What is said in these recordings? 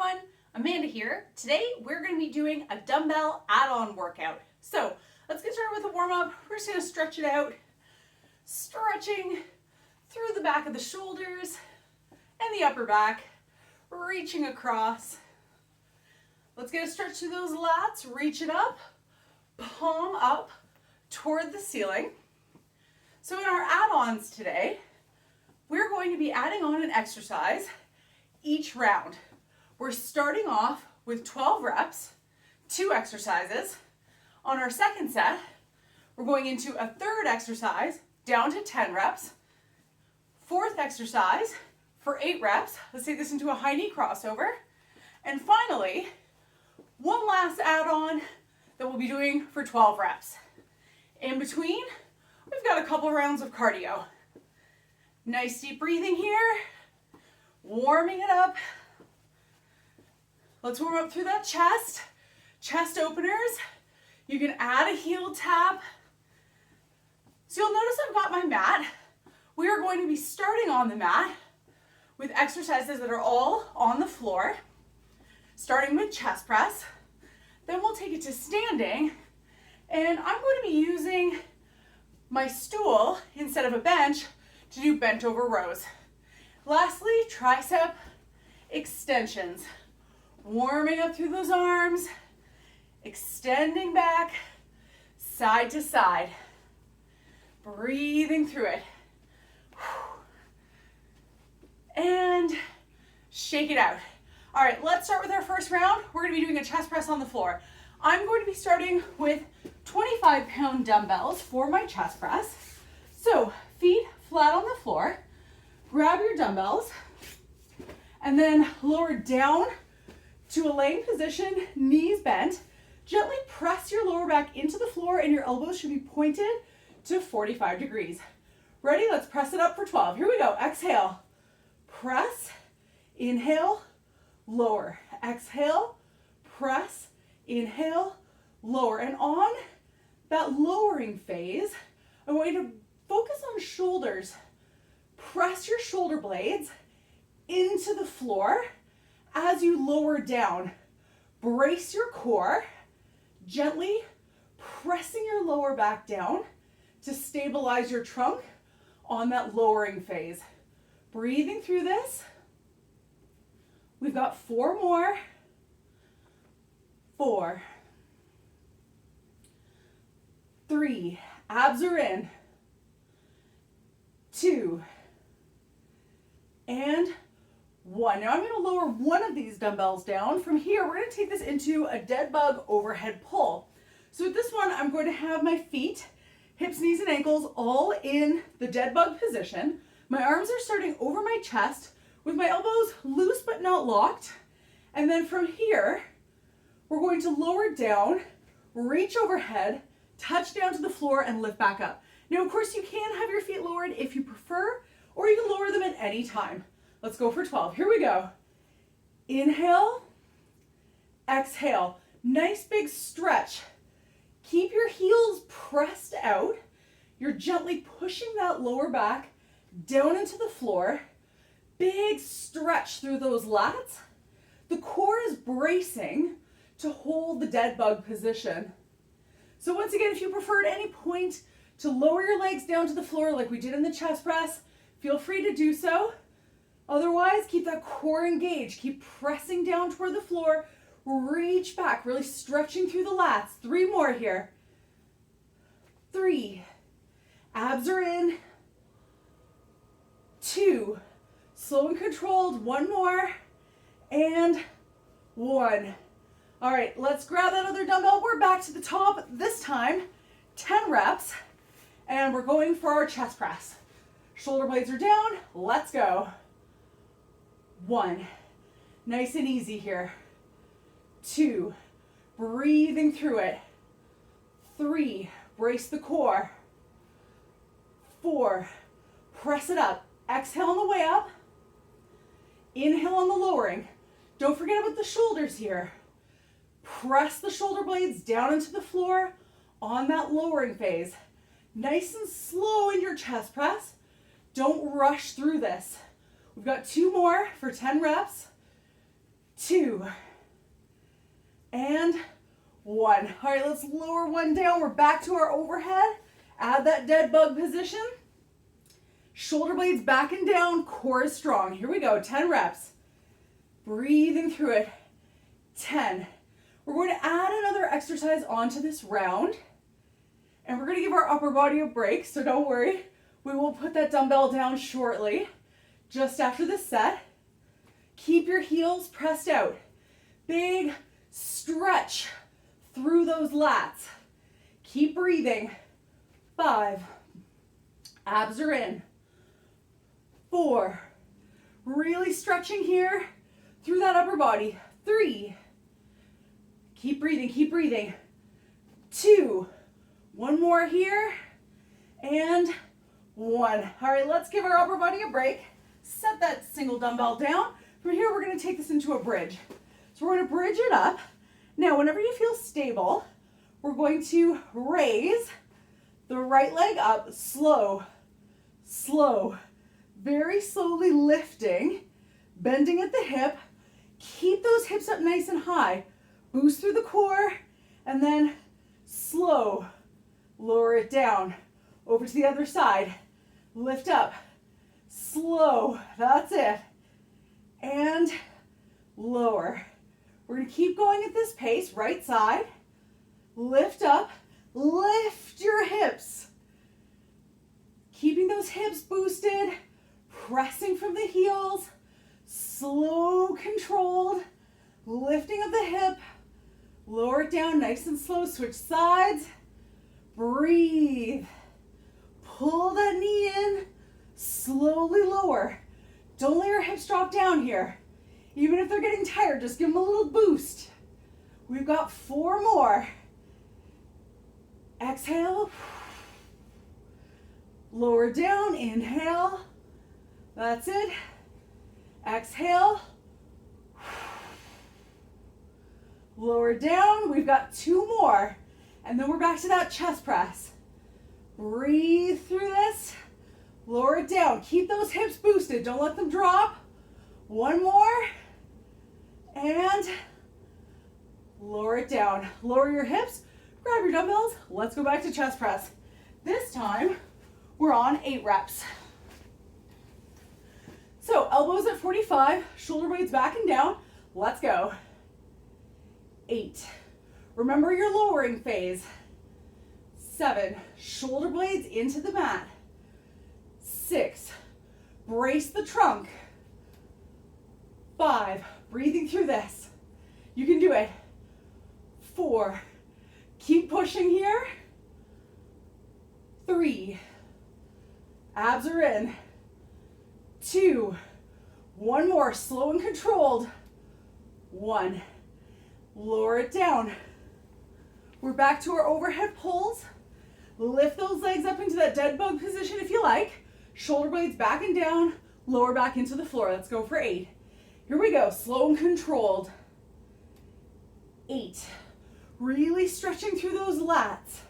everyone, Amanda here. Today we're going to be doing a dumbbell add-on workout. So let's get started with a warm-up. We're just going to stretch it out, stretching through the back of the shoulders and the upper back, reaching across. Let's get a stretch through those lats, reach it up, palm up toward the ceiling. So in our add-ons today, we're going to be adding on an exercise each round. We're starting off with 12 reps, 2 exercises. On our second set, we're going into a third exercise down to 10 reps. Fourth exercise for 8 reps. Let's take this into a high knee crossover. And finally, one last add-on that we'll be doing for 12 reps. In between, we've got a couple rounds of cardio. Nice deep breathing here, warming it up. Let's warm up through that chest openers. You can add a heel tap. So you'll notice I've got my mat. We are going to be starting on the mat with exercises that are all on the floor, starting with chest press. Then we'll take it to standing, and I'm going to be using my stool instead of a bench to do bent over rows. Lastly, tricep extensions. Warming up through those arms, extending back, side to side. Breathing through it. And shake it out. All right, let's start with our first round. We're gonna be doing a chest press on the floor. I'm going to be starting with 25-pound dumbbells for my chest press. So feet flat on the floor, grab your dumbbells, and then lower down to a laying position, knees bent. Gently press your lower back into the floor and your elbows should be pointed to 45 degrees. Ready? Let's press it up for 12. Here we go. Exhale, press, inhale, lower. Exhale, press, inhale, lower. And on that lowering phase, I want you to focus on shoulders. Press your shoulder blades into the floor as you lower down. Brace your core, gently pressing your lower back down to stabilize your trunk on that lowering phase. Breathing through this. We've got 4 more. 4, 3, abs are in. 2, and 1. Now I'm going to lower one of these dumbbells down. From here, we're going to take this into a dead bug overhead pull. So with this one, I'm going to have my feet, hips, knees, and ankles all in the dead bug position. My arms are starting over my chest with my elbows loose but not locked. And then from here, we're going to lower down, reach overhead, touch down to the floor, and lift back up. Now, of course, you can have your feet lowered if you prefer, or you can lower them at any time. Let's go for 12. Here we go. Inhale, exhale. Nice big stretch. Keep your heels pressed out. You're gently pushing that lower back down into the floor. Big stretch through those lats. The core is bracing to hold the dead bug position. So once again, if you prefer at any point to lower your legs down to the floor like we did in the chest press, feel free to do so. Otherwise, keep that core engaged. Keep pressing down toward the floor. Reach back, really stretching through the lats. 3 more here. 3, abs are in. 2, slow and controlled. 1 more, and 1. All right, let's grab that other dumbbell. We're back to the top. This time, 10 reps, and we're going for our chest press. Shoulder blades are down. Let's go. 1, nice and easy here. 2, breathing through it. 3, brace the core. 4, press it up. Exhale on the way up. Inhale on the lowering. Don't forget about the shoulders here. Press the shoulder blades down into the floor on that lowering phase. Nice and slow in your chest press. Don't rush through this. We've got 2 more for 10 reps. 2, and 1. All right, let's lower one down. We're back to our overhead. Add that dead bug position. Shoulder blades back and down, core is strong. Here we go, 10 reps. Breathing through it. 10. We're going to add another exercise onto this round, and we're going to give our upper body a break, so don't worry. We will put that dumbbell down shortly, just after this set. Keep your heels pressed out. Big stretch through those lats. Keep breathing. 5. Abs are in. 4. Really stretching here through that upper body. 3. Keep breathing, keep breathing. 2. One more here. And 1. All right, let's give our upper body a break. Set that single dumbbell down. From here, we're going to take this into a bridge. So we're going to bridge it up. Now, whenever you feel stable, we're going to raise the right leg up, slow, slow, very slowly lifting, bending at the hip. Keep those hips up nice and high. Boost through the core, and then slow, lower it down. Over to the other side. Lift up, slow, that's it. And lower. We're going to keep going at this pace, right side. Lift up, lift your hips. Keeping those hips boosted, pressing from the heels, slow, controlled, lifting of the hip, lower it down nice and slow, switch sides, breathe, pull that knee in, slowly lower. Don't let your hips drop down here. Even if they're getting tired, just give them a little boost. We've got 4 more. Exhale. Lower down, inhale. That's it. Exhale. Lower down. We've got 2 more. And then we're back to that chest press. Breathe through this. Lower it down. Keep those hips boosted. Don't let them drop. 1 more. And lower it down. Lower your hips. Grab your dumbbells. Let's go back to chest press. This time, we're on 8 reps. So elbows at 45, shoulder blades back and down. Let's go. 8. Remember your lowering phase. 7. Shoulder blades into the mat. 6. Brace the trunk. 5. Breathing through this. You can do it. 4. Keep pushing here. 3. Abs are in. 2. 1 more, slow and controlled. 1. Lower it down. We're back to our overhead pulls. Lift those legs up into that dead bug position if you like. Shoulder blades back and down, lower back into the floor. Let's go for 8. Here we go, slow and controlled. 8. Really stretching through those lats.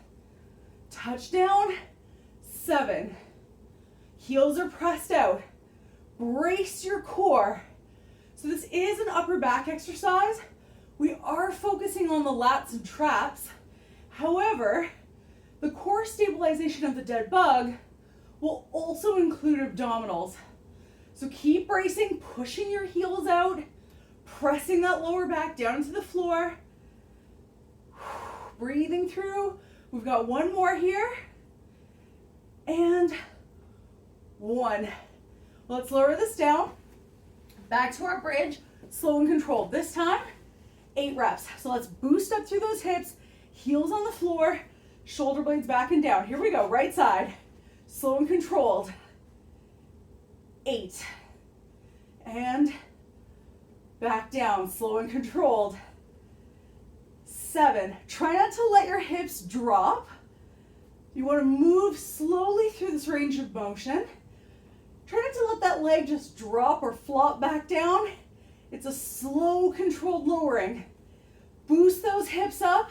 Touchdown. 7. Heels are pressed out. Brace your core. So this is an upper back exercise. We are focusing on the lats and traps. However, the core stabilization of the dead bug will also include abdominals. So keep bracing, pushing your heels out, pressing that lower back down into the floor. Breathing through. We've got 1 more here. And 1. Let's lower this down. Back to our bridge, slow and controlled. This time, 8 reps. So let's boost up through those hips, heels on the floor, shoulder blades back and down. Here we go, right side, slow and controlled. 8. And back down, slow and controlled. 7. Try not to let your hips drop. You want to move slowly through this range of motion. Try not to let that leg just drop or flop back down. It's a slow, controlled lowering. Boost those hips up.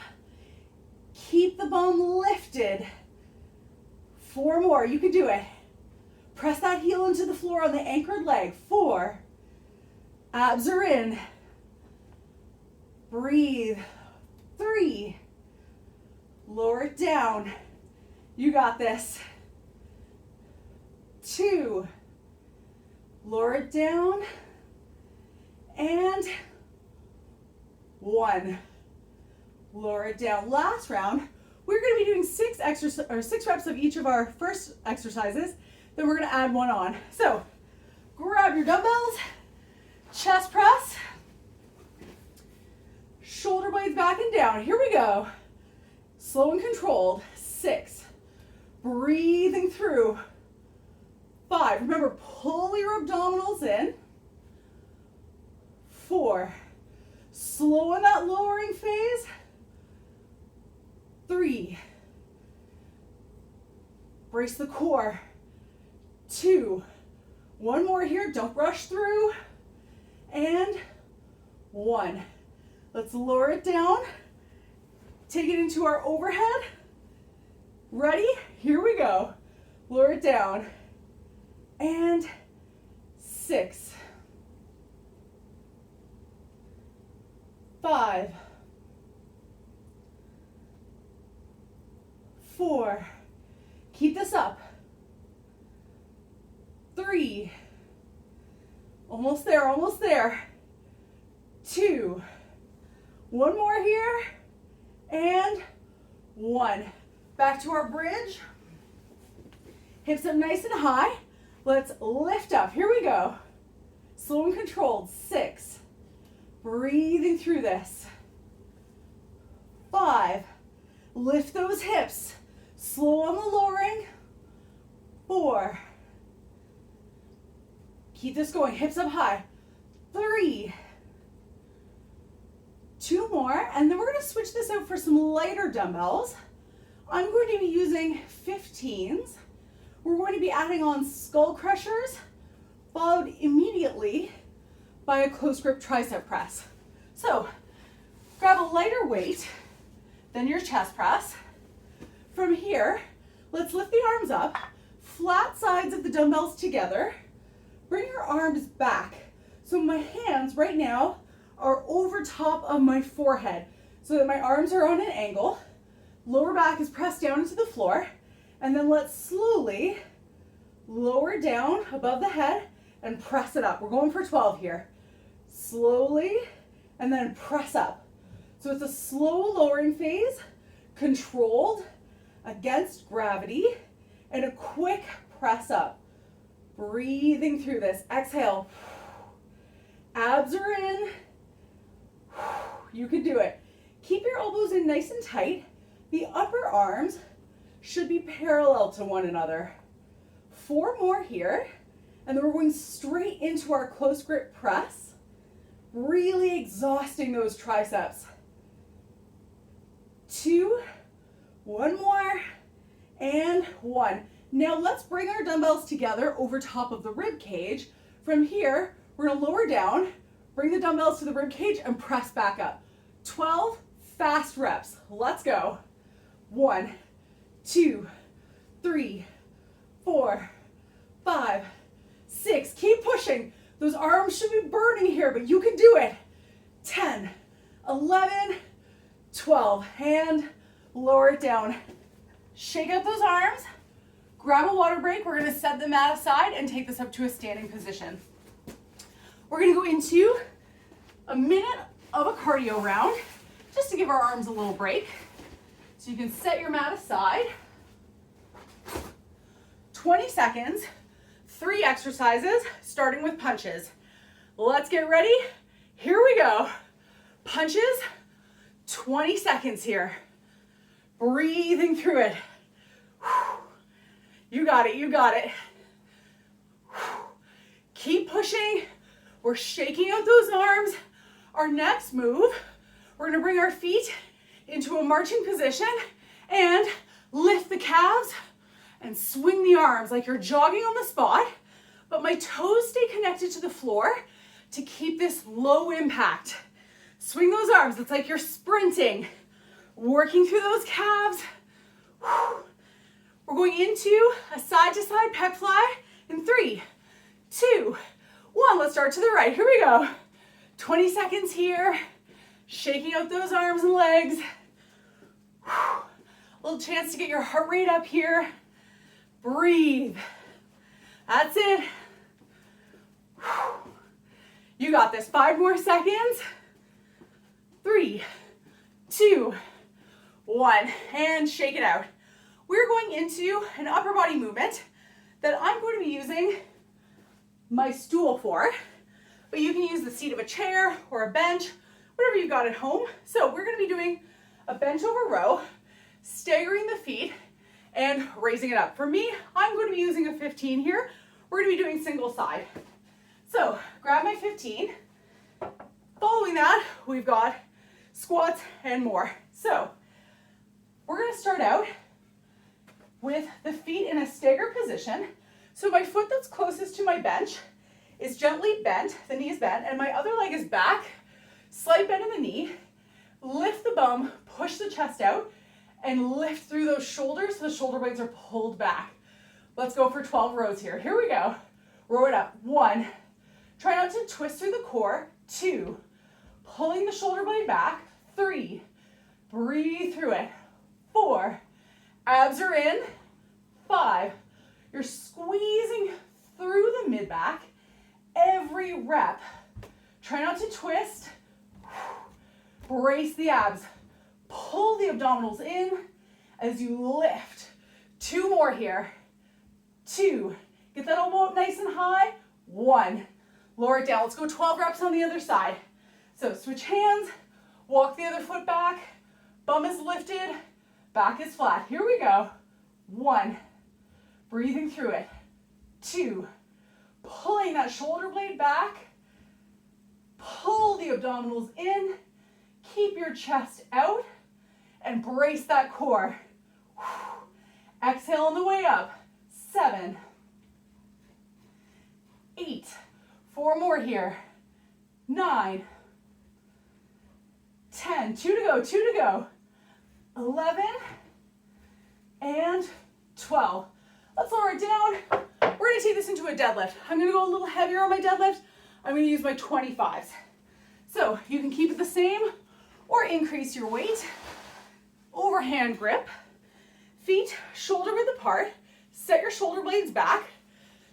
Keep the bum lifted. 4 more. You can do it. Press that heel into the floor on the anchored leg. 4. Abs are in. Breathe. 3. Lower it down. You got this. 2. Lower it down. And 1. Lower it down. Last round, we're going to be doing 6 reps of each of our first exercises. Then we're going to add 1 on. So grab your dumbbells, chest press, shoulder blades back and down. Here we go. Slow and controlled. 6. Breathing through. 5. Remember, pull your abdominals in. 4. Slow in that lowering phase. 3. Brace the core. 2. 1 more here. Don't rush through. And 1. Let's lower it down. Take it into our overhead. Ready? Here we go. Lower it down. And 6. 5. 4. Keep this up. 3. Almost there, almost there. 2. 1 more here. And 1. Back to our bridge. Hips up nice and high. Let's lift up. Here we go. Slow and controlled. 6. Breathing through this. 5. Lift those hips. Slow on the lowering. 4. Keep this going. Hips up high. 3. 2 more. And then we're going to switch this out for some lighter dumbbells. I'm going to be using 15s. We're going to be adding on skull crushers, followed immediately by a close grip tricep press. So grab a lighter weight than your chest press. From here, let's lift the arms up, flat sides of the dumbbells together. Bring your arms back. So my hands right now are over top of my forehead so that my arms are on an angle. Lower back is pressed down into the floor. And then let's slowly lower down above the head and press it up. We're going for 12 here. Slowly, and then press up. So it's a slow lowering phase, controlled against gravity, and a quick press up. Breathing through this. Exhale. Abs are in. You can do it. Keep your elbows in nice and tight. The upper arms should be parallel to one another. 4 more here, and then we're going straight into our close grip press, really exhausting those triceps. 2, 1 more, and 1. Now let's bring our dumbbells together over top of the rib cage. From here, we're going to lower down, bring the dumbbells to the rib cage, and press back up. 12 fast reps. Let's go. 1, 2, 3, 4, 5, 6. Keep pushing. Those arms should be burning here, but you can do it. 10, 11, 12. And lower it down. Shake out those arms. Grab a water break. We're going to set the mat aside and take this up to a standing position. We're going to go into a minute of a cardio round just to give our arms a little break. So you can set your mat aside. 20 seconds, 3 exercises, starting with punches. Let's get ready. Here we go. Punches, 20 seconds here. Breathing through it. You got it, you got it. Keep pushing. We're shaking out those arms. Our next move, we're gonna bring our feet into a marching position and lift the calves and swing the arms like you're jogging on the spot, but my toes stay connected to the floor to keep this low impact. Swing those arms. It's like you're sprinting, working through those calves. We're going into a side-to-side pec fly in 3, 2, 1. Let's start to the right. Here we go. 20 seconds here. Shaking out those arms and legs. A little chance to get your heart rate up here. Breathe. That's it. You got this. 5 more seconds. 3, 2, 1, and shake it out. We're going into an upper body movement that I'm going to be using my stool for, but you can use the seat of a chair or a bench, whatever you've got at home. So we're going to be doing a bench over row, staggering the feet and raising it up. For me, I'm going to be using a 15 here. We're going to be doing single side. So grab my 15. Following that, we've got squats and more. So we're going to start out with the feet in a staggered position. So my foot that's closest to my bench is gently bent, the knee is bent, and my other leg is back, slight bend in the knee. Lift the bum, push the chest out, and lift through those shoulders so the shoulder blades are pulled back. Let's go for 12 rows here. Here we go. Row it up. 1. Try not to twist through the core. 2. Pulling the shoulder blade back. 3. Breathe through it. 4. Abs are in. 5. You're squeezing through the mid-back. Every rep. Try not to twist. Brace the abs. Pull the abdominals in as you lift. 2 more here. 2. Get that elbow up nice and high. 1. Lower it down. Let's go 12 reps on the other side. So switch hands. Walk the other foot back. Bum is lifted. Back is flat. Here we go. 1. Breathing through it. 2. Pulling that shoulder blade back. Pull the abdominals in. Keep your chest out. And brace that core. Exhale on the way up. 7. 8. 4 more here. 9. 10. 2 to go. 2 to go. 11. And 12. Let's lower it down. We're going to take this into a deadlift. I'm going to go a little heavier on my deadlift. I'm going to use my 25s. So you can keep it the same or increase your weight. Overhand grip. Feet shoulder width apart. Set your shoulder blades back.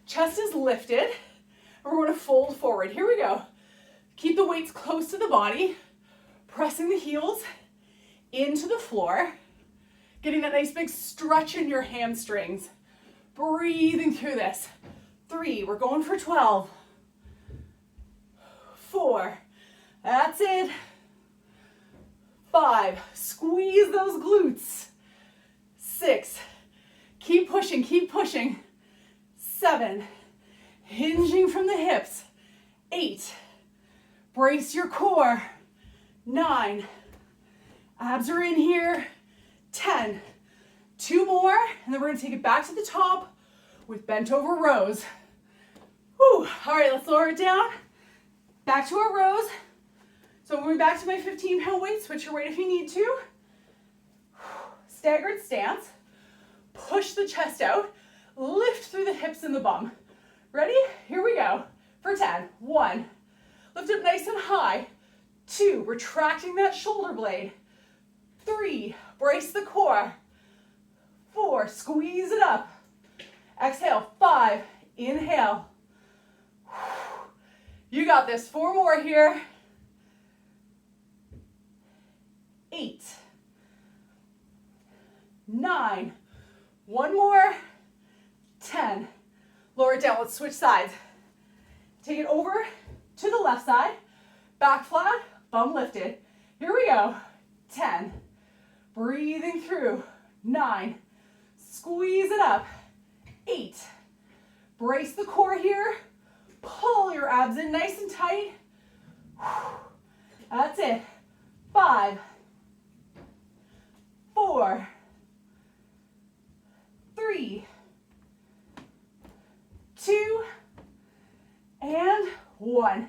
Chest is lifted. And we're going to fold forward. Here we go. Keep the weights close to the body. Pressing the heels into the floor. Getting that nice big stretch in your hamstrings. Breathing through this. 3. We're going for 12. 4. That's it. 5. Squeeze those glutes. 6. Keep pushing, keep pushing. 7. Hinging from the hips. 8. Brace your core. 9. Abs are in here. 10. 2 more, and then we're going to take it back to the top with bent over rows. Whew. All right, let's lower it down. Back to our rows. So I'm going back to my 15-pound weight. Switch your weight if you need to. Staggered stance. Push the chest out. Lift through the hips and the bum. Ready? Here we go. For 10. 1. Lift up nice and high. 2. Retracting that shoulder blade. 3. Brace the core. 4. Squeeze it up. Exhale. 5. Inhale. You got this. 4 more here. 8. 9. 1 more. 10. Lower it down. Let's switch sides. Take it over to the left side. Back flat. Bum lifted. Here we go. 10. Breathing through. 9. Squeeze it up. 8. Brace the core here. Pull your abs in nice and tight. That's it. 5. 4. 3. 2. And 1.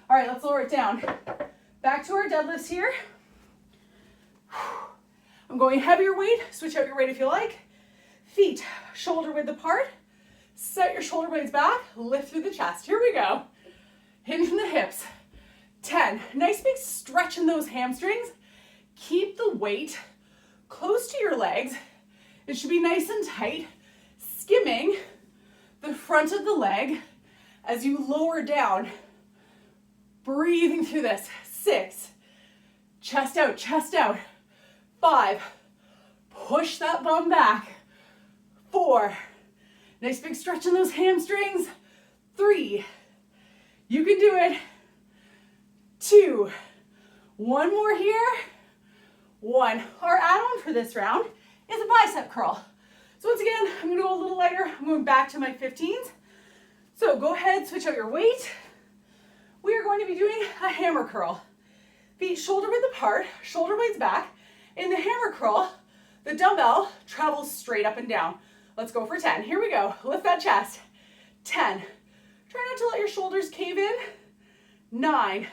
All right, let's lower it down. Back to our deadlifts here. I'm going heavier weight. Switch out your weight if you like. Feet shoulder width apart. Set your shoulder blades back. Lift through the chest. Here we go. Hinge from the hips. 10. Nice big stretch in those hamstrings. Keep the weight close to your legs. It should be nice and tight, skimming the front of the leg as you lower down. Breathing through this. 6. Chest out, chest out. 5. Push that bum back. 4. Nice big stretch in those hamstrings. 3. You can do it. 2. One more here. 1. Our add-on for this round is a bicep curl. So once again, I'm gonna go a little lighter. I'm going back to my 15s. So go ahead, switch out your weight. We are going to be doing a hammer curl. Feet shoulder width apart, shoulder blades back. In the hammer curl, the dumbbell travels straight up and down. Let's go for 10. Here we go. Lift that chest. 10. Try not to let your shoulders cave in. 9.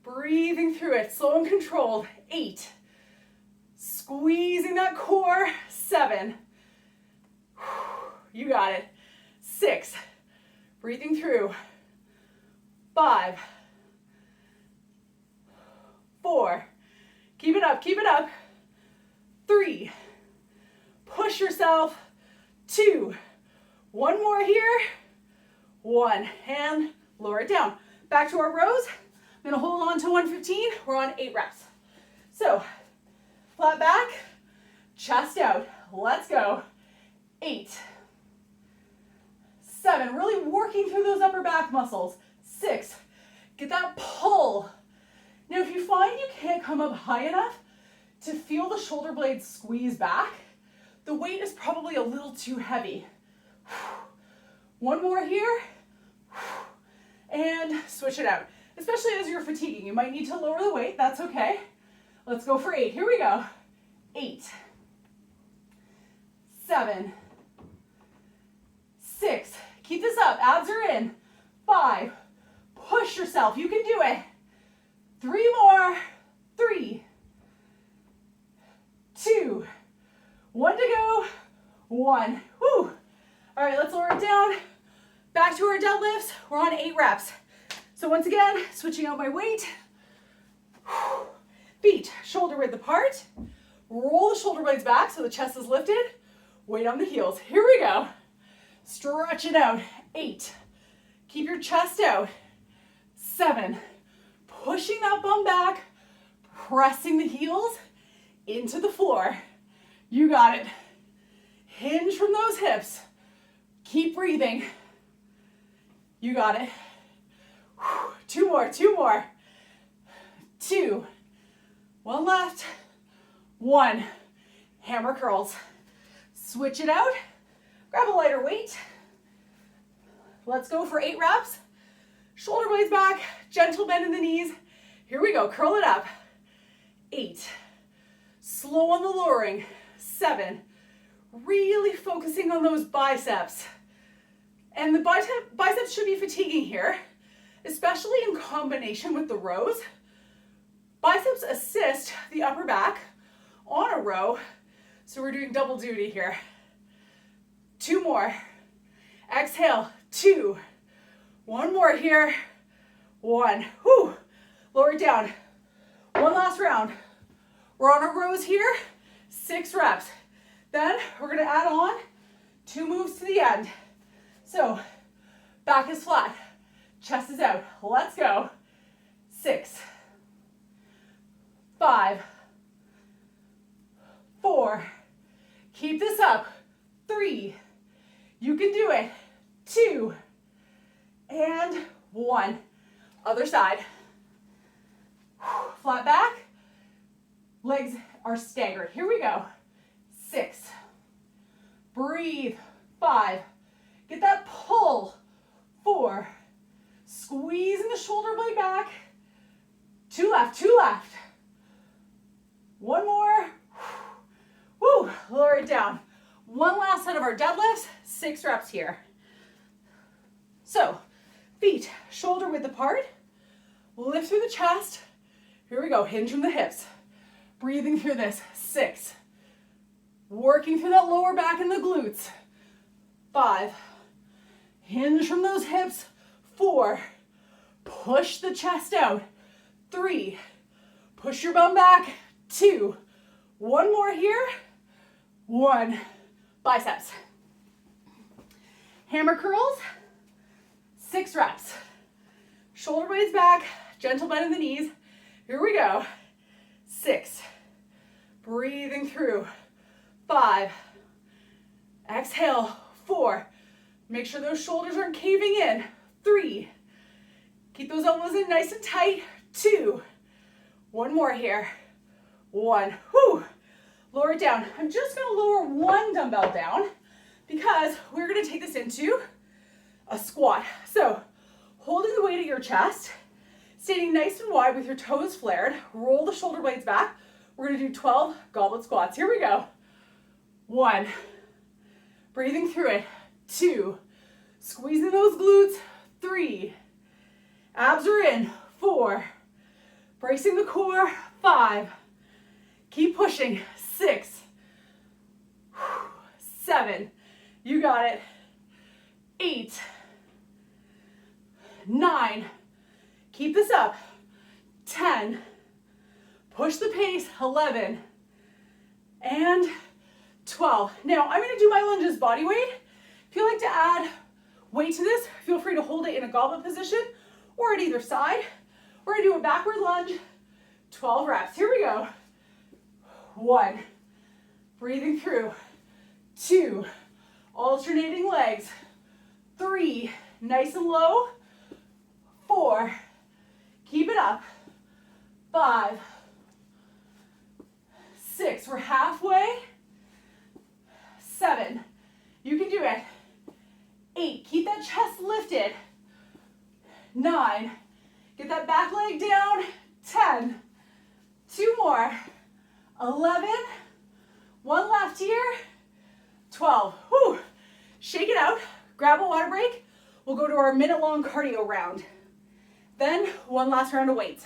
Breathing through it, slow and controlled. 8. Squeezing that core. 7. You got it. 6. Breathing through. 5. 4. Keep it up, keep it up. 3. Push yourself. 2. One more here. 1. And lower it down. Back to our rows. I'm gonna hold on to 115. We're on 8 reps. So, flat back, chest out. Let's go. 8. 7. Really working through those upper back muscles. 6. Get that pull. Now, if you find you can't come up high enough to feel the shoulder blades squeeze back, the weight is probably a little too heavy. One more here. And switch it out. Especially as you're fatiguing, you might need to lower the weight. That's okay. Let's go for 8. Here we go. 8. 7. 6. Keep this up. Abs are in. 5. Push yourself. You can do it. 3 more. 3. 2. 1 to go. 1. Whew. All right, let's lower it down. Back to our deadlifts. We're on 8 reps. So once again, switching out my weight. Feet shoulder width apart. Roll the shoulder blades back so the chest is lifted. Weight on the heels. Here we go. Stretch it out. 8. Keep your chest out. 7. Pushing that bum back. Pressing the heels into the floor. You got it. Hinge from those hips. Keep breathing. You got it. 2 more, 2 more. 2. 1 left. 1. Hammer curls. Switch it out. Grab a lighter weight. Let's go for 8 reps. Shoulder blades back, gentle bend in the knees. Here we go, curl it up. 8. Slow on the lowering. 7. Really focusing on those biceps. And the biceps should be fatiguing here, especially in combination with the rows. Biceps assist the upper back on a row, so we're doing double duty here. 2 more. Exhale. 2. 1 more here. 1. Whew. Lower it down. 1 last round. We're on our rows here. 6 reps. Then we're going to add on 2 moves to the end. So back is flat. Chest is out. Let's go. 6. 5. 4. Keep this up. 3. You can do it. 2. And 1. Other side. Flat back. Legs are staggered. Here we go. 6. Breathe. 5. Get that pull. 4. Squeezing the shoulder blade back. 2 left, 2 left. 1 more. Woo, lower it down. 1 last set of our deadlifts, 6 reps here. So, feet shoulder width apart. Lift through the chest. Here we go, hinge from the hips. Breathing through this. 6. Working through that lower back and the glutes. 5. Hinge from those hips. 4. Push the chest out. 3. Push your bum back. 2. One more here. 1. Biceps. Hammer curls. 6 reps. Shoulder blades back. Gentle bend in the knees. Here we go. 6. Breathing through. 5. Exhale. 4. Make sure those shoulders aren't caving in. 3. Keep those elbows in nice and tight. 2. One more here. 1. Whew. Lower it down. I'm just going to lower one dumbbell down because we're going to take this into a squat. So holding the weight at your chest, standing nice and wide with your toes flared, roll the shoulder blades back. We're going to do 12 goblet squats. Here we go. 1. Breathing through it. 2. Squeezing those glutes. 3. Abs are in. 4. Bracing the core. 5. Keep pushing. 6. 7. You got it. 8. 9. Keep this up. 10. Push the pace. 11. And 12. Now I'm going to do my lunges body weight. If you like to add weight to this, feel free to hold it in a goblet position or at either side. We're going to do a backward lunge. 12 reps. Here we go. 1. Breathing through. 2. Alternating legs. 3. Nice and low. 4. Keep it up. 5. 6. We're halfway. 7. You can do it. 8. Keep that chest lifted. 9. Get that back leg down. 10. 2 more. 11. 1 left here. 12. Whew. Shake it out. Grab a water break. We'll go to our minute-long cardio round. Then 1 last round of weights.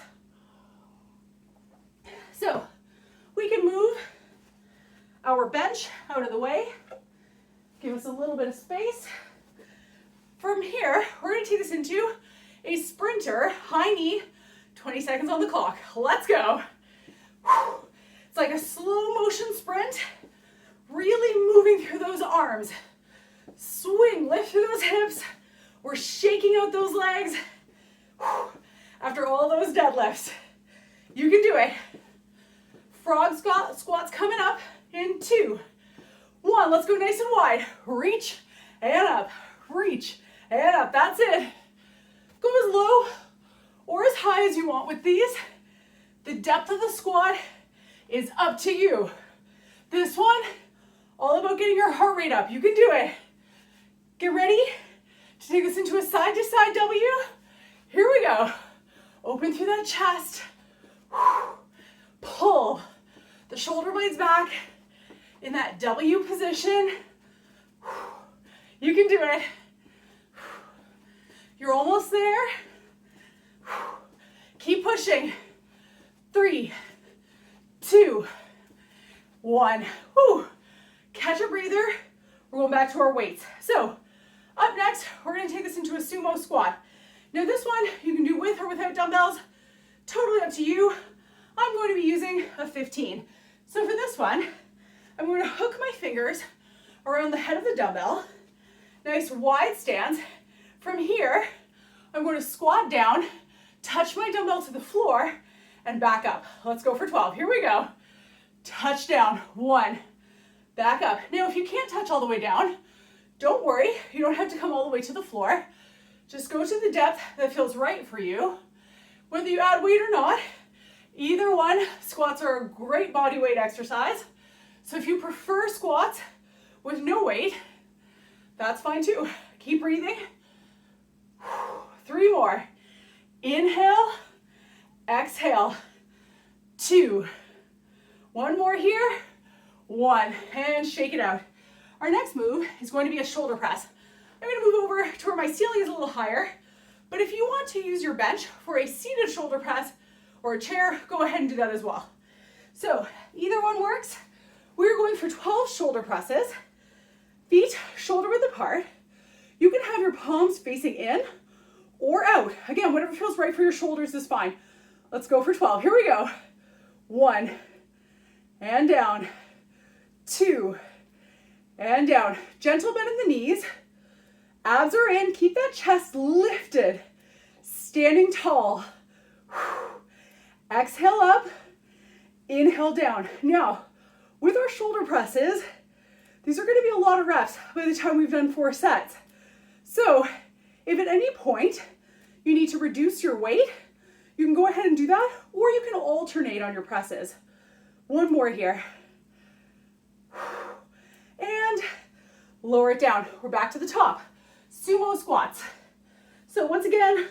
So we can move our bench out of the way. Give us a little bit of space. From here, we're going to take this into a sprinter, high knee, 20 seconds on the clock. Let's go. It's like a slow motion sprint, really moving through those arms. Swing, lift through those hips. We're shaking out those legs. After all those deadlifts, you can do it. Frog squats coming up in 2. 1, let's go nice and wide. Reach and up, reach and up. That's it. Go as low or as high as you want with these. The depth of the squat is up to you. This one, all about getting your heart rate up. You can do it. Get ready to take this into a side-to-side W. Here we go. Open through that chest. Pull the shoulder blades back in that W position. You can do it. You're almost there. Keep pushing. 3, 2, 1. Whew. Catch a breather. We're going back to our weights. So up next, we're going to take this into a sumo squat. Now this one, you can do with or without dumbbells. Totally up to you. I'm going to be using a 15. So for this one, I'm going to hook my fingers around the head of the dumbbell. Nice wide stance. From here, I'm going to squat down, touch my dumbbell to the floor, and back up. Let's go for 12. Here we go. Touch down. 1. Back up. Now, if you can't touch all the way down, don't worry. You don't have to come all the way to the floor. Just go to the depth that feels right for you. Whether you add weight or not, either one, squats are a great body weight exercise. So if you prefer squats with no weight, that's fine too. Keep breathing. 3 more. Inhale, exhale. 2. 1 more here. 1. And shake it out. Our next move is going to be a shoulder press. I'm going to move over to where my ceiling is a little higher. But if you want to use your bench for a seated shoulder press or a chair, go ahead and do that as well. So either one works. We're going for 12 shoulder presses. Feet shoulder width apart. You can have your palms facing in or out. Again, whatever feels right for your shoulders is fine. Let's go for 12. Here we go. 1, and down. 2, and down. Gentle bend in the knees. Abs are in. Keep that chest lifted. Standing tall. Exhale up. Inhale down. Now, with our shoulder presses, these are going to be a lot of reps by the time we've done 4 sets. So, if at any point you need to reduce your weight, you can go ahead and do that, or you can alternate on your presses. 1 more here. And lower it down. We're back to the top. Sumo squats. So once again,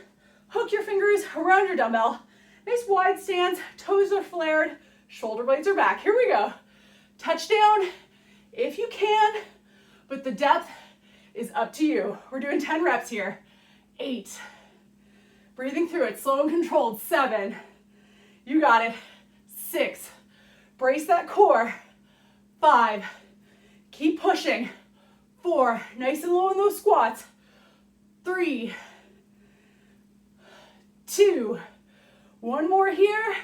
hook your fingers around your dumbbell. Nice wide stance, toes are flared, shoulder blades are back. Here we go. Touchdown if you can, but the depth is up to you. We're doing 10 reps here. 8. Breathing through it, slow and controlled. 7. You got it. 6. Brace that core. 5. Keep pushing. 4. Nice and low in those squats. 3. 2. 1 more here.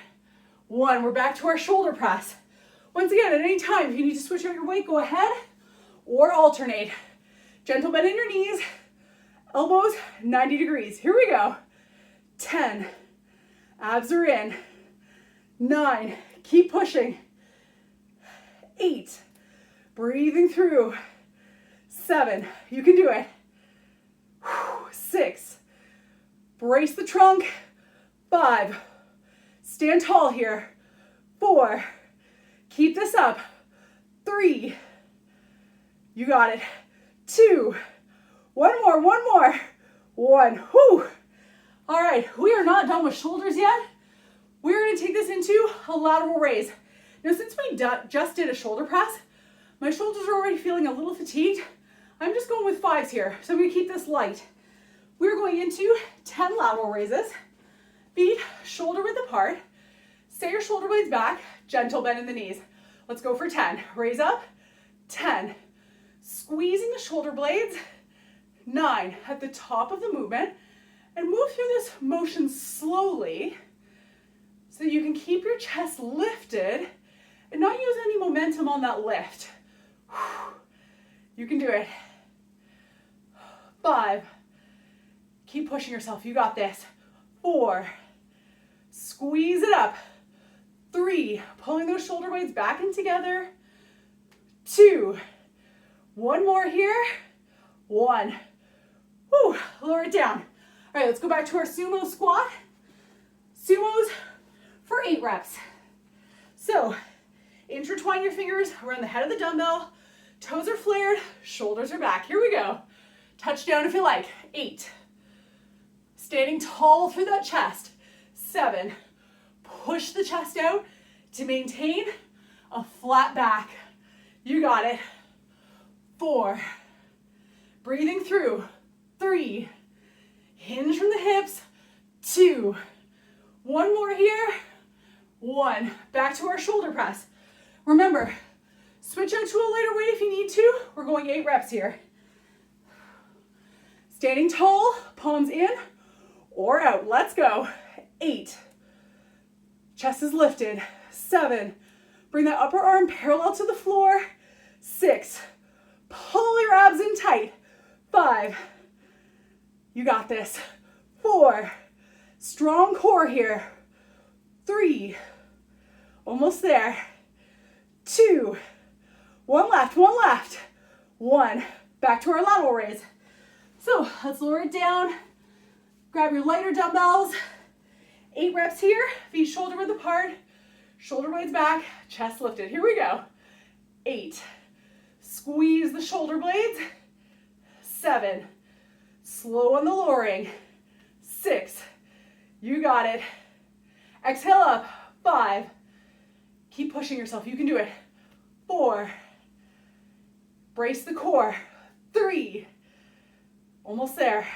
1. We're back to our shoulder press. Once again, at any time, if you need to switch out your weight, go ahead or alternate. Gentle bend in your knees. Elbows 90 degrees. Here we go. 10. Abs are in. 9. Keep pushing. 8. Breathing through. 7. You can do it. 6. Brace the trunk. 5. Stand tall here. 4. Keep this up. 3. You got it. 2. 1 more, 1 more. 1. Whew. All right, we are not done with shoulders yet. We're gonna take this into a lateral raise. Now, since we just did a shoulder press, my shoulders are already feeling a little fatigued. I'm just going with 5s here, so I'm gonna keep this light. We're going into 10 lateral raises. Feet shoulder width apart. Stay your shoulder blades back. Gentle bend in the knees. Let's go for 10. Raise up. 10. Squeezing the shoulder blades. 9. At the top of the movement. And move through this motion slowly so that you can keep your chest lifted and not use any momentum on that lift. You can do it. 5. Keep pushing yourself. You got this. 4. Squeeze it up. 3. Pulling those shoulder blades back and together. 2. 1 more here. 1. Whew. Lower it down. All right, let's go back to our sumo squat. Sumos for 8 reps. So, intertwine your fingers around the head of the dumbbell. Toes are flared, shoulders are back. Here we go. Touchdown if you like. 8. Standing tall through that chest. 7. Push the chest out to maintain a flat back. You got it. 4. Breathing through. 3. Hinge from the hips. 2. 1 more here. 1. Back to our shoulder press. Remember, switch out to a lighter weight if you need to. We're going 8 reps here. Standing tall, palms in or out. Let's go. 8. Chest is lifted. 7. Bring that upper arm parallel to the floor. 6. Pull your abs in tight. 5. You got this. 4. Strong core here. 3. Almost there. 2. 1 left, 1 left. 1. Back to our lateral raise. So let's lower it down. Grab your lighter dumbbells. 8 reps here. Feet shoulder width apart. Shoulder blades back. Chest lifted. Here we go. 8. Squeeze the shoulder blades. 7. Slow on the lowering. 6. You got it. Exhale up. 5. Keep pushing yourself. You can do it. 4. Brace the core. 3. Almost there.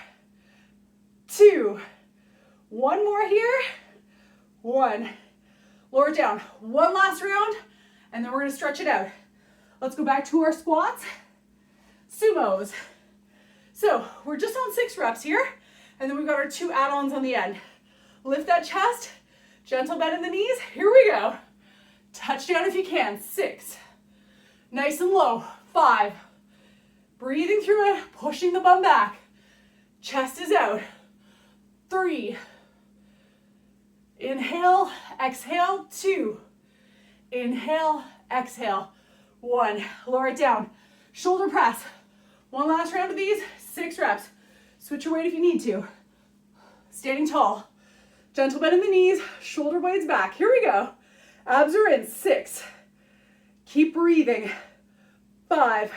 2. 1 more here. 1. Lower it down. 1 last round, and then we're going to stretch it out. Let's go back to our squats. Sumos. So we're just on 6 reps here, and then we've got our 2 add-ons on the end. Lift that chest, Gentle bend in the knees. Here we go. Touch down if you can. 6. Nice and low. 5. Breathing through it, pushing the bum back. Chest is out. 3. Inhale, exhale. 2. Inhale, exhale. 1. Lower it down. Shoulder press. One last round of these. 6 reps. Switch your weight if you need to. Standing tall. Gentle bend in the knees, shoulder blades back. Here we go. Abs are in. 6. Keep breathing. 5.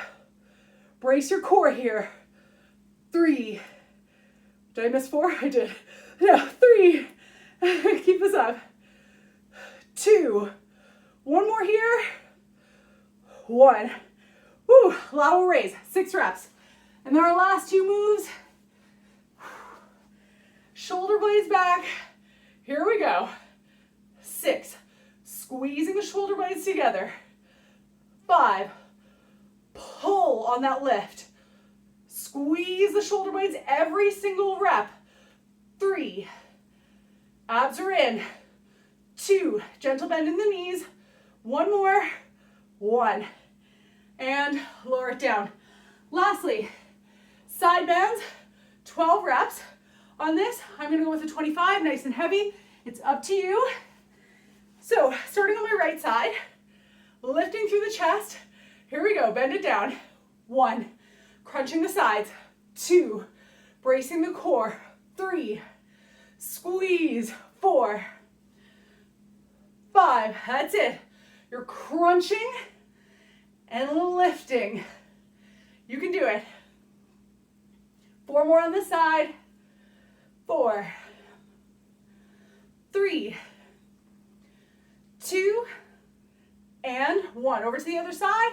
Brace your core here. 3. Did I miss 4? I did. No, 3. Keep this up. 2. One more here. 1. Woo, lateral raise. 6 reps. And then our last 2 moves. Shoulder blades back. Here we go. 6. Squeezing the shoulder blades together. 5. Pull on that lift. Squeeze the shoulder blades every single rep. 3. Abs are in. 2. Gentle bend in the knees. 1 more. 1. And lower it down. Lastly, side bends. 12 reps. On this, I'm going to go with a 25, nice and heavy. It's up to you. So, starting on my right side, lifting through the chest. Here we go, bend it down. 1, crunching the sides. 2, bracing the core. 3, squeeze. 4, 5, that's it. You're crunching and lifting. You can do it. 4 more on this side. 4, 3, 2, and 1. Over to the other side.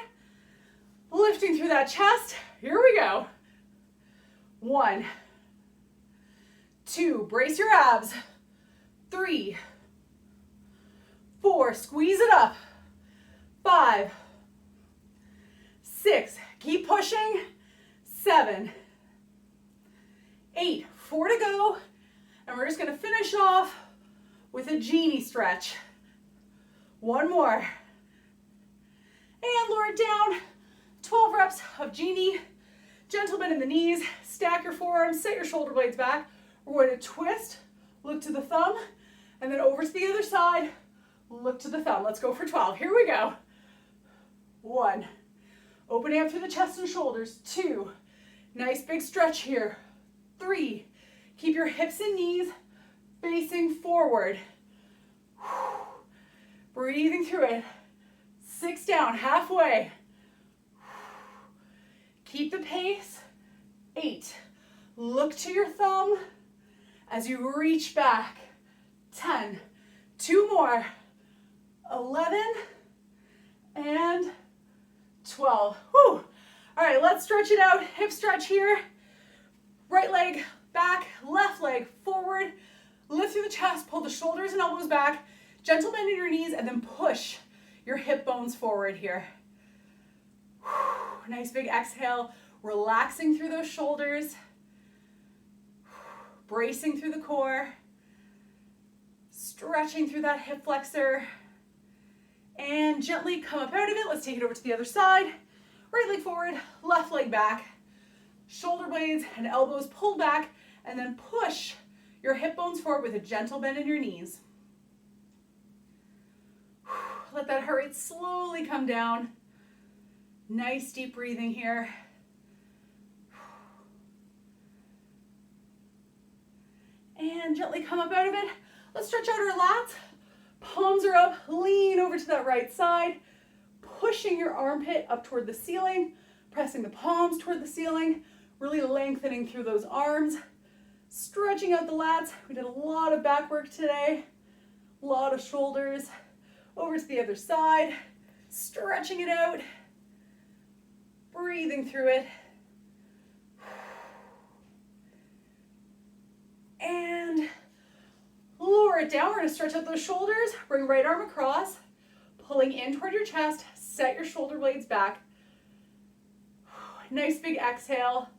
Lifting through that chest. Here we go. 1, 2, brace your abs. 3, 4, squeeze it up. 5, 6, keep pushing. 7, 8, 4 to go, and we're just going to finish off with a genie stretch. 1 more. And lower it down. 12 reps of genie. Gentle bend in the knees. Stack your forearms. Set your shoulder blades back. We're going to twist. Look to the thumb. And then over to the other side. Look to the thumb. Let's go for 12. Here we go. 1. Opening up through the chest and shoulders. 2. Nice big stretch here. 3. Keep your hips and knees facing forward. Breathing through it. 6 down, halfway. Keep the pace. 8. Look to your thumb as you reach back. 10. 2 more. 11 and 12. Whew. All right, let's stretch it out. Hip stretch here. Right leg back, left leg forward. Lift through the chest, pull the shoulders and elbows back. Gentle bend in your knees and then push your hip bones forward here. Nice big exhale, relaxing through those shoulders. Bracing through the core. Stretching through that hip flexor. And gently come up out of it. Let's take it over to the other side. Right leg forward, left leg back. Shoulder blades and elbows pulled back, and then push your hip bones forward with a gentle bend in your knees. Let that heart rate slowly come down. Nice deep breathing here. And gently come up out of it. Let's stretch out our lats. Palms are up, lean over to that right side, pushing your armpit up toward the ceiling, pressing the palms toward the ceiling, really lengthening through those arms, stretching out the lats. We did a lot of back work today, a lot of shoulders. Over to the other side, stretching it out, breathing through it. And lower it down. We're going to stretch out those shoulders, bring right arm across, pulling in toward your chest, set your shoulder blades back. Nice big exhale,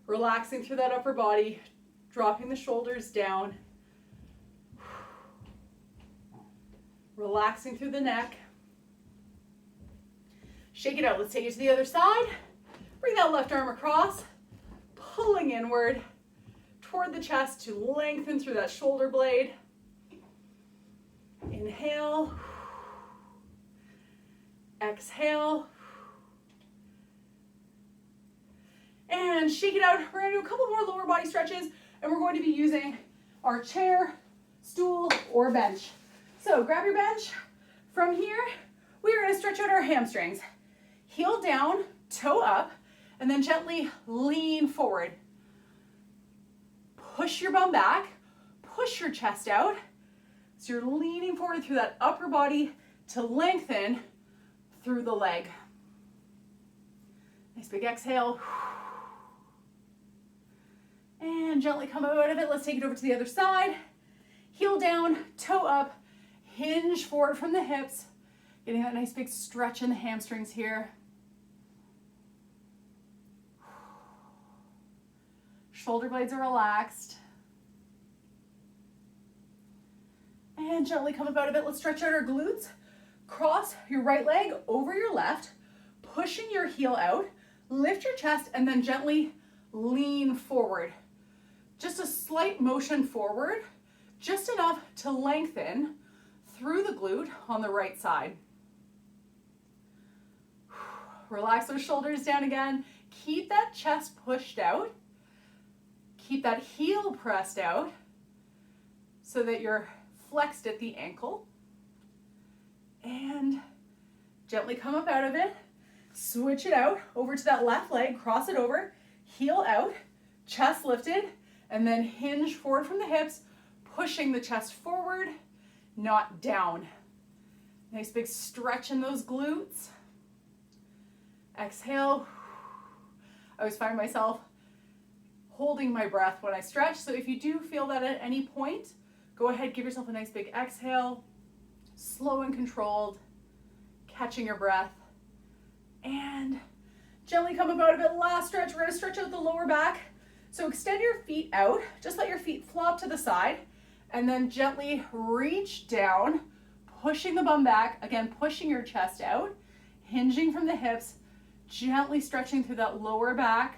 relaxing through that upper body, dropping the shoulders down. Relaxing through the neck. Shake it out. Let's take it to the other side. Bring that left arm across, pulling inward toward the chest to lengthen through that shoulder blade. Inhale. Exhale. And shake it out. We're going to do a couple more lower body stretches, and we're going to be using our chair, stool, or bench. So grab your bench. From here, we are going to stretch out our hamstrings. Heel down, toe up, and then gently lean forward. Push your bum back, push your chest out. So you're leaning forward through that upper body to lengthen through the leg. Nice big exhale. And gently come out of it. Let's take it over to the other side. Heel down, toe up, hinge forward from the hips. Getting that nice big stretch in the hamstrings here. Shoulder blades are relaxed. And gently come up out of it. Let's stretch out our glutes. Cross your right leg over your left, pushing your heel out. Lift your chest and then gently lean forward. Just a slight motion forward, just enough to lengthen through the glute on the right side. Relax those shoulders down again. Keep that chest pushed out. Keep that heel pressed out so that you're flexed at the ankle. And gently come up out of it. Switch it out over to that left leg, cross it over, heel out, chest lifted, and then hinge forward from the hips, pushing the chest forward, not down. Nice big stretch in those glutes. Exhale. I always find myself holding my breath when I stretch, so if you do feel that at any point, go ahead, give yourself a nice big exhale, slow and controlled, catching your breath, and gently come up out of it. Last stretch, we're going to stretch out the lower back. So extend your feet out, just let your feet flop to the side, and then gently reach down, pushing the bum back, again, pushing your chest out, hinging from the hips, gently stretching through that lower back,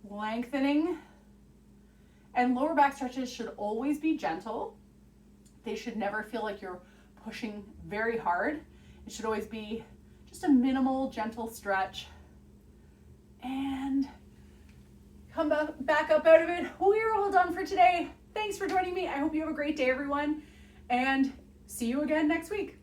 lengthening. And lower back stretches should always be gentle. They should never feel like you're pushing very hard. It should always be just a minimal, gentle stretch. And come back up out of it. We're all done for today. Thanks for joining me. I hope you have a great day, everyone, and see you again next week.